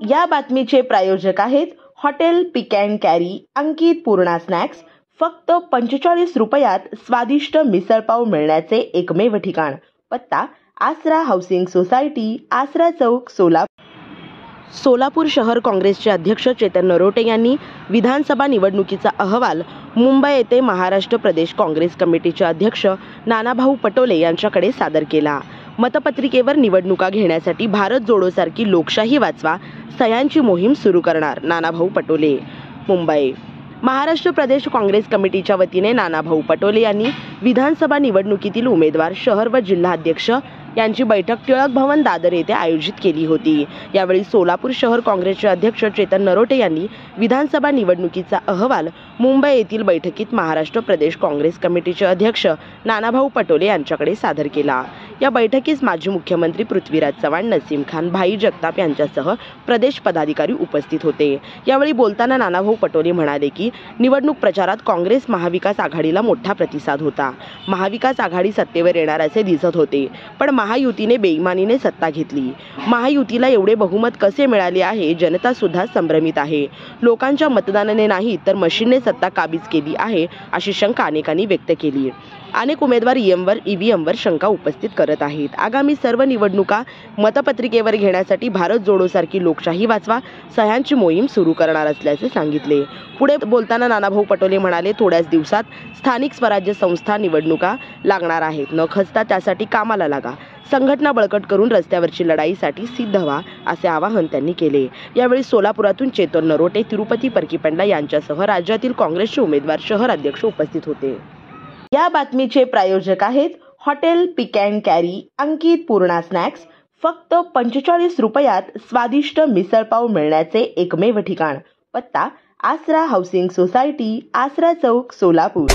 या बातमीचे प्रायोजक आहेत hotel pick and carry Ankit Purna snacks. फक्त 45 रुपयात स्वादिष्ट मिसळपाव मिळण्याचे एकमेव ठिकाण। पत्ता आसरा हाऊसिंग सोसायटी, आसरा चौक, सोलापूर। सोलापूर शहर काँग्रेसचे अध्यक्ष चेतन नरोटे यांनी विधानसभा निवडणुकीचा अहवाल मुंबई येथे महाराष्ट्र प्रदेश काँग्रेस कमिटीचे अध्यक्ष नानाभाऊ पटोले यांच्याकडे सादर केला। मतपत्रिकेवर निवडणुका घेण्यासाठी भारत जोडोसारखी लोकशाही वाचवा सह्यांची मोहीम सुरू करणार नानाभाऊ पटोले। मुंबई महाराष्ट्र प्रदेश काँग्रेस कमिटीच्या वतीने नानाभाऊ पटोले यांनी विधानसभा निवडणुकीतील उमेदवार शहर व जिल्हाध्यक्ष यांची बैठक टिळक भवन दादर येथे आयोजित केली होती। यावेळी सोलापूर शहर काँग्रेसचे अध्यक्ष चेतन नरोटे यांनी विधानसभा निवडणुकीचा अहवाल मुंबई येथील बैठकीत महाराष्ट्र प्रदेश काँग्रेस कमिटीचे अध्यक्ष नानाभाऊ पटोले यांच्याकडे सादर केला। या बैठकीस माजी मुख्यमंत्री पृथ्वीराज चव्हाण, नसीम खान, भाई जगताप यांच्यासह प्रदेश पदाधिकारी उपस्थित होते। यावेळी बोलताना नानाभाऊ पटोले म्हणाले की निवडणूक प्रचारात काँग्रेस महाविकास आघाडीला मोठा प्रतिसाद होता। महाविकास आघाडी सत्तेवर येणार असे दिसत होते, पण महायुतीने बेईमानीने सत्ता घेतली। महायुतीला एवढे बहुमत कसे मिळाले आहे, जनता सुद्धा संभ्रमित आहे। लोकांच्या मतदानाने नाही तर मशीनने सत्ता काबीज केली आहे अशी शंका अनेकांनी व्यक्त केली। अनेक उमेदवार ईव्हीएमवर शंका उपस्थित करत आहेत। आगामी सर्व निवडणुका मतपत्रिकेवर घेण्यासाठी भारत जोडोसारखी लोकशाही वाचवा सह्यांची मोहीम सुरू करणार असल्याचे सांगितले। पुढे बोलताना नानाभाऊ पटोले म्हणाले, थोड्याच दिवसात स्थानिक स्वराज्य संस्था निवडणुका लागणार आहेत। न खचता त्यासाठी कामाला लागा, संघटना बळकट करून रस्त्यावरची लढाईसाठी सिद्ध व्हा असे आवाहन त्यांनी केले। यावेळी सोलापुरातून चेतन नरोटे, तिरुपती परकीपंडा यांच्यासह राज्यातील काँग्रेसचे उमेदवार, शहर अध्यक्ष उपस्थित होते। या बातमीचे प्रायोजक आहेत hotel pick and carry Ankit Purna snacks. फक्त 45 रुपयात स्वादिष्ट मिसळपाव मिळण्याचे एकमेव ठिकाण। पत्ता आसरा हाऊसिंग सोसायटी, आसरा चौक, सोलापूर।